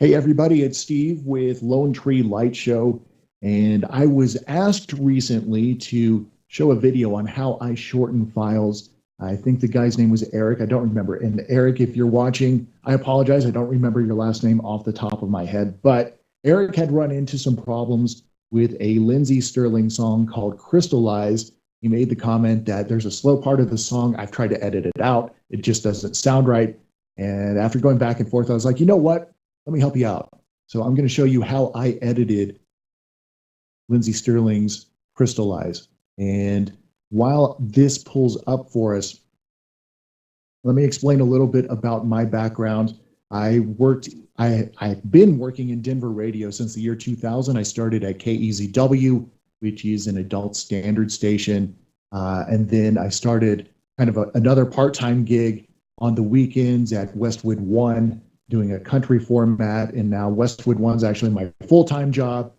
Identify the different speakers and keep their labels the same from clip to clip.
Speaker 1: Hey everybody, it's Steve with Lone Tree Light Show, and I was asked recently to show a video on how I shorten files. I think the guy's name was Eric. I don't remember. And Eric, if you're watching, I apologize. I don't remember your last name off the top of my head, but Eric had run into some problems with a Lindsey Stirling song called Crystalize. He made the comment that there's a slow part of the song. I've tried to edit it out. It just doesn't sound right. And after going back and forth, I was like, you know what? Let me help you out. So I'm going to show you how I edited Lindsey Stirling's Crystalize. And while this pulls up for us, let me explain a little bit about my background. I've been working in Denver radio since the year 2000. I started at KEZW, which is an adult standard station. And then I started kind of another part-time gig on the weekends at Westwood One, doing a country format, and now Westwood One's actually my full-time job,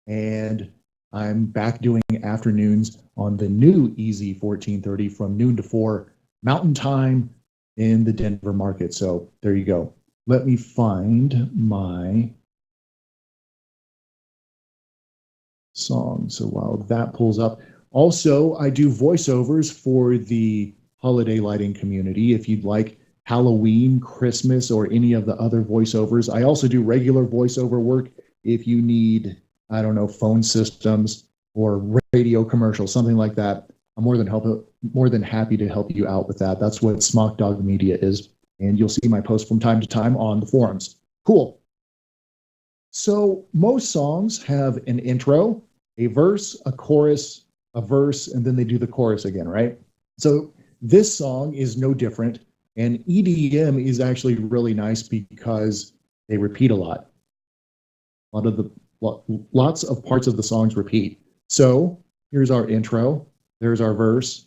Speaker 1: and I'm back doing afternoons on the new EZ 1430 from noon to 4 Mountain Time in the Denver market. So there you go. Let me find my song. So while that pulls up, also I do voiceovers for the holiday lighting community. If you'd like Halloween, Christmas, or any of the other voiceovers. I also do regular voiceover work if you need, I don't know, phone systems or radio commercials, something like that. I'm more than happy to help you out with that. That's what Smock Dog Media is. And you'll see my posts from time to time on the forums. Cool. So most songs have an intro, a verse, a chorus, a verse, and then they do the chorus again, right? So this song is no different. And EDM is actually really nice because they repeat a lot. Lots of parts of the songs repeat. So here's our intro. There's our verse.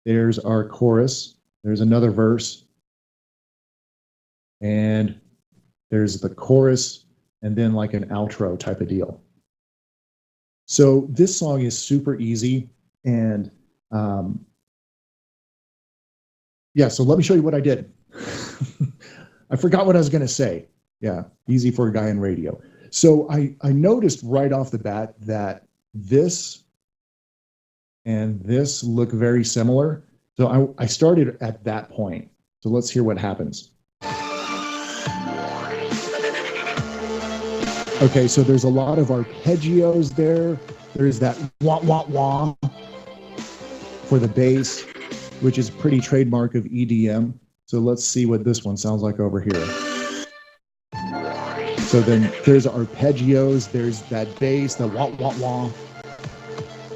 Speaker 1: There's our chorus. There's another verse. And there's the chorus, and then like an outro type of deal. So this song is super easy, and yeah, so let me show you what I did. I forgot what I was going to say. Yeah, easy for a guy in radio. So I noticed right off the bat that this and this look very similar. So I started at that point. So let's hear what happens. Okay, so there's a lot of arpeggios there. There's that wah, wah, wah for the bass, which is pretty trademark of EDM. So let's see what this one sounds like over here. So then there's arpeggios, there's that bass, the wah, wah, wah.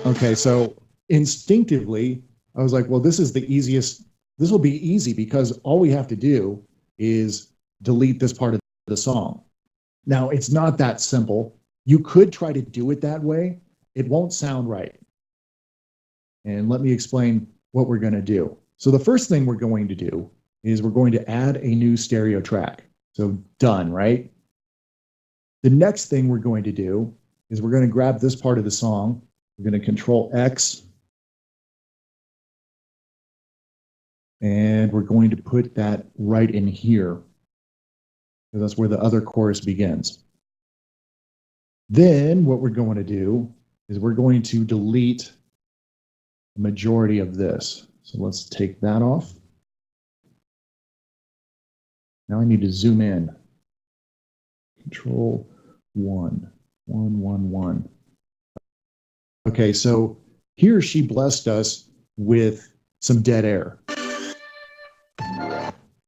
Speaker 1: Okay, so instinctively, I was like, well, this is the easiest. This will be easy because all we have to do is delete this part of the song. Now, it's not that simple. You could try to do it that way. It won't sound right. And let me explain what we're going to do. So the first thing we're going to do is we're going to add a new stereo track. So done, right? The next thing we're going to do is we're going to grab this part of the song. We're going to Control X. And we're going to put that right in here, because that's where the other chorus begins. Then what we're going to do is we're going to delete the majority of this. So let's take that off. Now I need to zoom in. Control 1, 1, 1, 1. Okay, so here she blessed us with some dead air,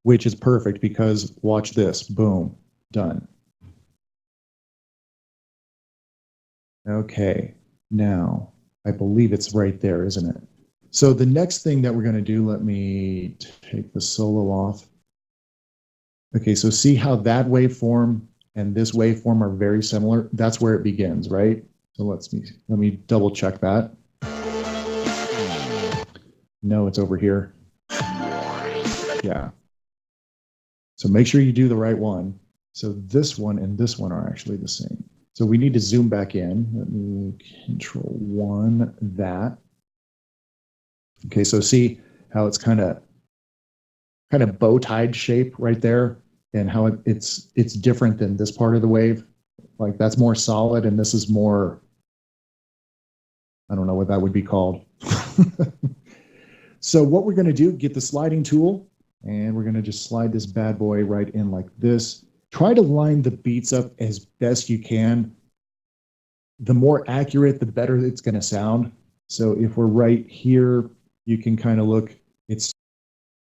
Speaker 1: which is perfect because watch this, boom, done. Okay, now I believe it's right there, isn't it? So the next thing that we're going to do, let me take the solo off. Okay, so see how that waveform and this waveform are very similar? That's where it begins, right? So let me double check that. No, it's over here. Yeah. So make sure you do the right one. So this one and this one are actually the same. So we need to zoom back in. Let me Control 1, that. Okay, so see how it's kind of bow-tied shape right there? and how it's different than this part of the wave. Like that's more solid and this is more, I don't know what that would be called. So what we're going to do, get the sliding tool, and we're going to just slide this bad boy right in like this. Try to line the beats up as best you can. The more accurate, the better it's going to sound. So if we're right here, you can kind of look, it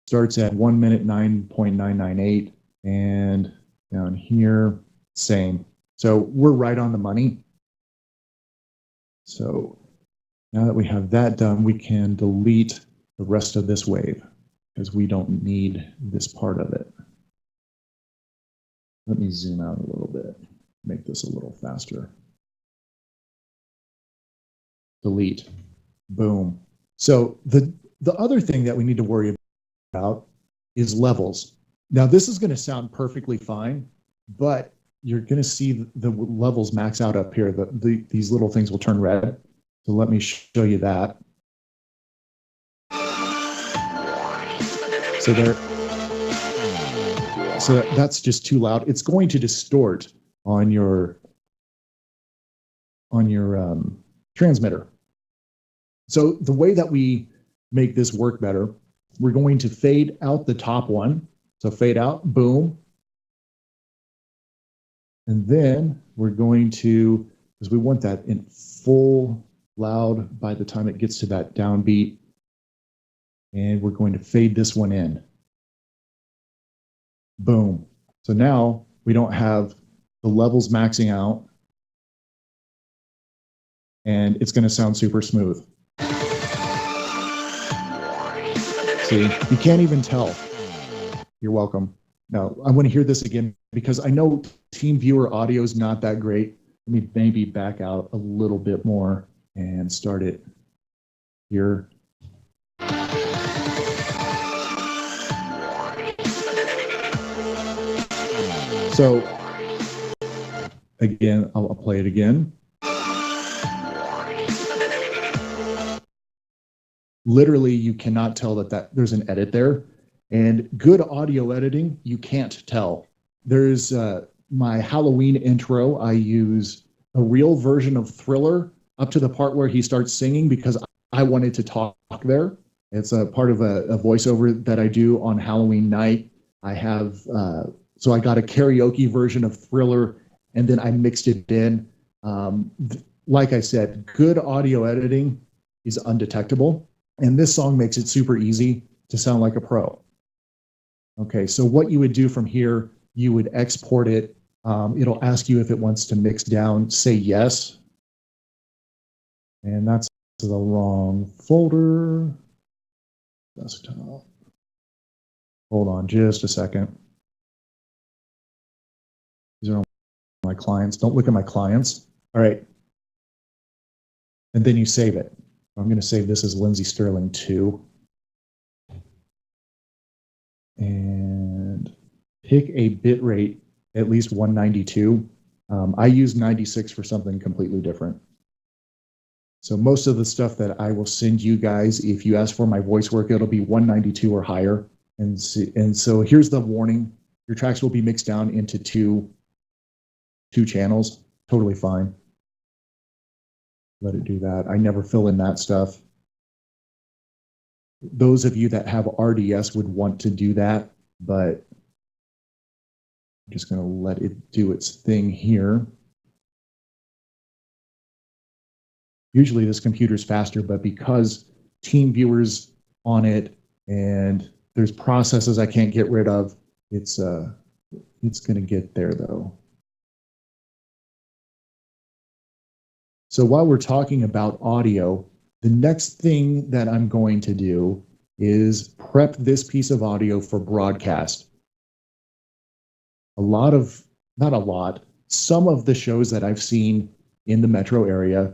Speaker 1: starts at 1 minute 9.998, and down here, same. So we're right on the money. So now that we have that done, we can delete the rest of this wave because we don't need this part of it. Let me zoom out a little bit, make this a little faster. Delete, boom. So the other thing that we need to worry about is levels. Now this is going to sound perfectly fine, but you're going to see the levels max out up here. These little things will turn red. So let me show you that. So that's just too loud. It's going to distort on your transmitter. So the way that we make this work better, we're going to fade out the top one. So fade out, boom. And then we're going to, because we want that in full loud by the time it gets to that downbeat. And we're going to fade this one in. Boom. So now we don't have the levels maxing out. And it's going to sound super smooth. See, you can't even tell. You're welcome. Now, I want to hear this again because I know team viewer audio is not that great. Let me maybe back out a little bit more and start it here. So again, I'll play it again. Literally, you cannot tell that there's an edit there. And good audio editing, you can't tell. There's my Halloween intro. I use a real version of Thriller up to the part where he starts singing because I wanted to talk there. It's a part of a voiceover that I do on Halloween night. I have, so I got a karaoke version of Thriller and then I mixed it in. Like I said, good audio editing is undetectable. And this song makes it super easy to sound like a pro. Okay, so what you would do from here, you would export it. It'll ask you if it wants to mix down, say yes. And that's the wrong folder. Desktop. Hold on just a second. These are my clients. Don't look at my clients. All right. And then you save it. I'm going to save this as Lindsey Stirling 2. And pick a bit rate, at least 192. I use 96 for something completely different. So most of the stuff that I will send you guys, if you ask for my voice work, it'll be 192 or higher. And so here's the warning. Your tracks will be mixed down into two channels. Totally fine. Let it do that. I never fill in that stuff. Those of you that have RDS would want to do that, but I'm just going to let it do its thing here. Usually this computer's faster, but because TeamViewer's on it and there's processes I can't get rid of, it's going to get there though. So while we're talking about audio, the next thing that I'm going to do is prep this piece of audio for broadcast. Some of the shows that I've seen in the metro area,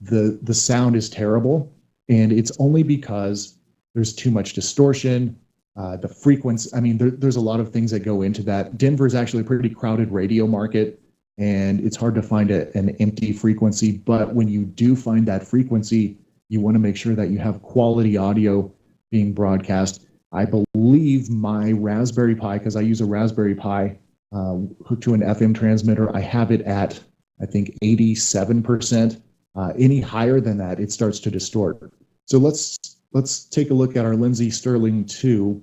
Speaker 1: the sound is terrible, and it's only because there's too much distortion, the frequency. I mean, there's a lot of things that go into that. Denver is actually a pretty crowded radio market, and it's hard to find an empty frequency. But when you do find that frequency, you want to make sure that you have quality audio being broadcast. I believe my Raspberry Pi, because I use a Raspberry Pi hooked to an FM transmitter, I have it at, I think, 87%. Any higher than that, it starts to distort. So let's take a look at our Lindsey Stirling 2.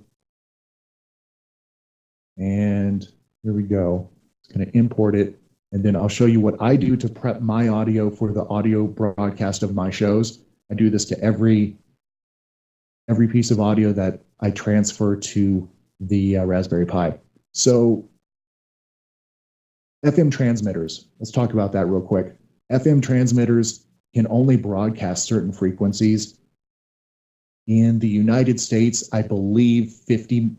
Speaker 1: And here we go. It's going to import it. And then I'll show you what I do to prep my audio for the audio broadcast of my shows. I do this to every piece of audio that I transfer to the Raspberry Pi. So FM transmitters, let's talk about that real quick. FM transmitters can only broadcast certain frequencies. In the United States, I believe 50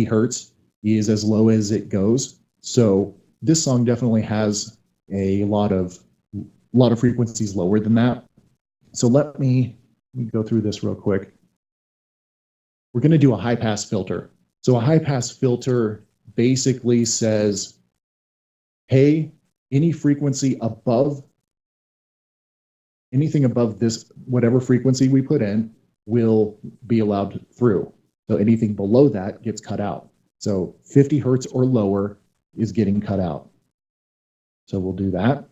Speaker 1: hertz is as low as it goes. So this song definitely has a lot of frequencies lower than that. So let me go through this real quick. We're going to do a high pass filter. So a high pass filter basically says, hey, any frequency above, anything above this, whatever frequency we put in, will be allowed through. So anything below that gets cut out. So 50 hertz or lower is getting cut out. So we'll do that.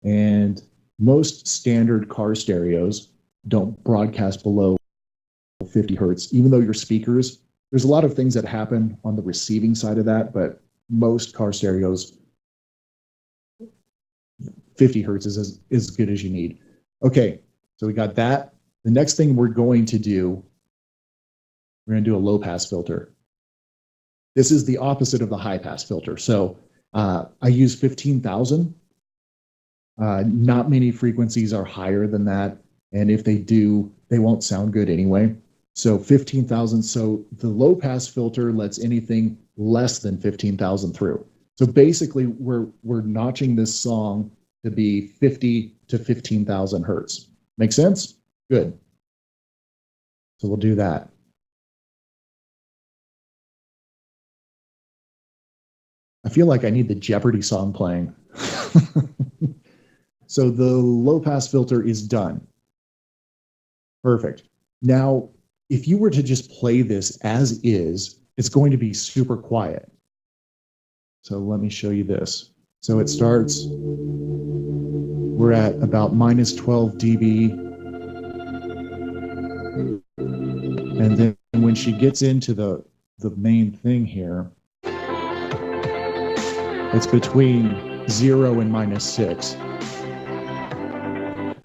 Speaker 1: And most standard car stereos don't broadcast below 50 hertz, even though your speakers, there's a lot of things that happen on the receiving side of that, but most car stereos, 50 hertz is as good as you need. Okay, so we got that. The next thing we're going to do, we're going to do a low pass filter. This is the opposite of the high pass filter. So I use 15,000. Not many frequencies are higher than that. And if they do, they won't sound good anyway. So 15,000. So the low pass filter lets anything less than 15,000 through. So basically we're notching this song to be 50 to 15,000 hertz. Make sense? Good. So we'll do that. I feel like I need the Jeopardy song playing. So the low pass filter is done. Perfect. Now, if you were to just play this as is, it's going to be super quiet. So let me show you this. So it starts, we're at about minus 12 dB. And then when she gets into the main thing here, it's between 0 and minus 6.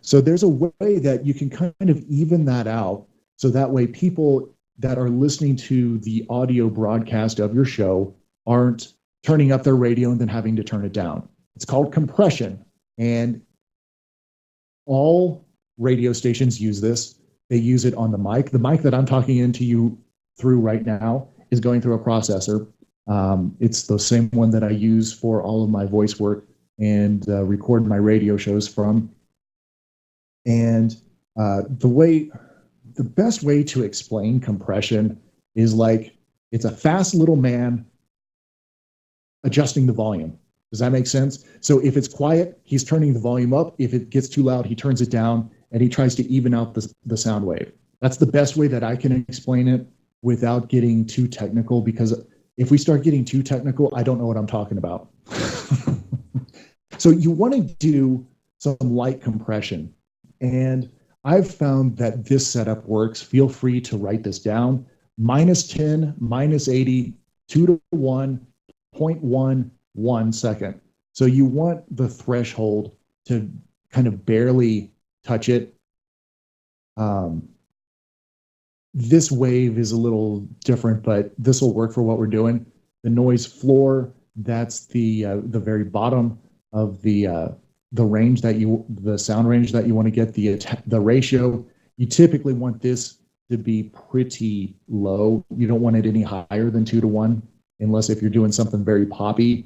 Speaker 1: So there's a way that you can kind of even that out. So that way people that are listening to the audio broadcast of your show aren't turning up their radio and then having to turn it down. It's called compression. And all radio stations use this. They use it on the mic. The mic that I'm talking into you through right now is going through a processor. It's the same one that I use for all of my voice work and record my radio shows from. And the best way to explain compression is like, it's a fast little man adjusting the volume. Does that make sense? So if it's quiet, he's turning the volume up. If it gets too loud, he turns it down and he tries to even out the sound wave. That's the best way that I can explain it without getting too technical, because if we start getting too technical, I don't know what I'm talking about. So you want to do some light compression. And I've found that this setup works. Feel free to write this down. Minus 10, minus 80, 2 to 1, 0.11 second. So you want the threshold to kind of barely touch it. This wave is a little different, but this will work for what we're doing. The noise floor, that's the very bottom of the range that the sound range that you want to get. The ratio, you typically want this to be pretty low. You don't want it any higher than 2 to 1, unless if you're doing something very poppy.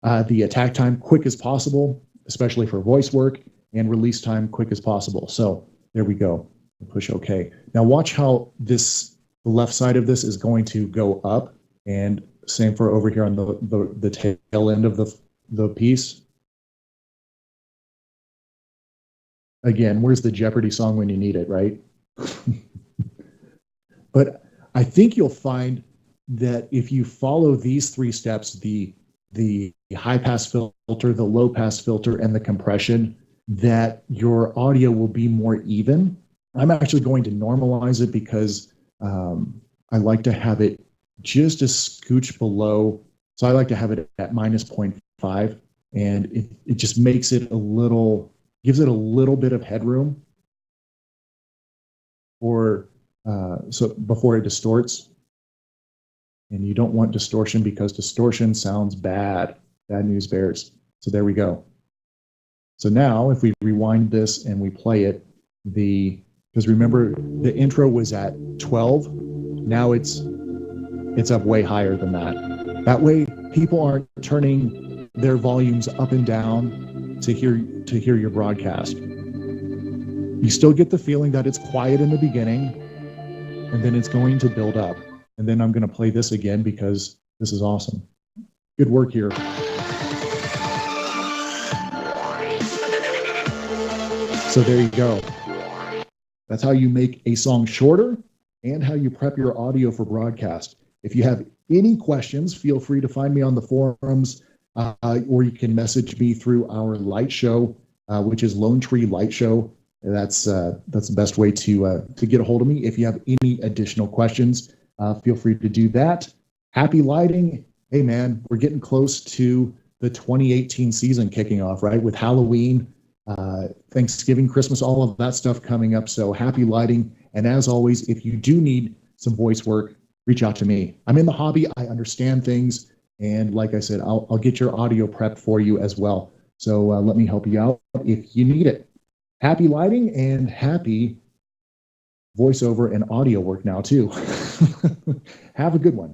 Speaker 1: The attack time, quick as possible, especially for voice work, and release time, quick as possible. So there we go. Push OK. Now watch how the left side of this is going to go up, and same for over here on the tail end of the piece. Again, where's the Jeopardy song when you need it, right? But I think you'll find that if you follow these three steps, the high pass filter, the low pass filter, and the compression, that your audio will be more even. I'm actually going to normalize it because I like to have it just a scooch below. So I like to have it at minus 0.5, and it just makes it a little, gives it a little bit of headroom for so before it distorts. And you don't want distortion because distortion sounds bad. Bad news bears. So there we go. So now if we rewind this and we play it, because remember the intro was at 12, now it's up way higher than that. That way people aren't turning their volumes up and down to hear your broadcast. You still get the feeling that it's quiet in the beginning, and then it's going to build up. And then I'm going to play this again because this is awesome. Good work here. So there you go. That's how you make a song shorter and how you prep your audio for broadcast. If you have any questions, feel free to find me on the forums, or you can message me through our light show, which is Lone Tree Light Show. That's the best way to get a hold of me. If you have any additional questions, feel free to do that. Happy lighting. Hey man, we're getting close to the 2018 season kicking off, right? With Halloween, Thanksgiving, Christmas, all of that stuff coming up. So happy lighting. And as always, if you do need some voice work, reach out to me. I'm in the hobby. I understand things. And like I said, I'll get your audio prep for you as well. So let me help you out if you need it. Happy lighting and happy voiceover and audio work now too. Have a good one.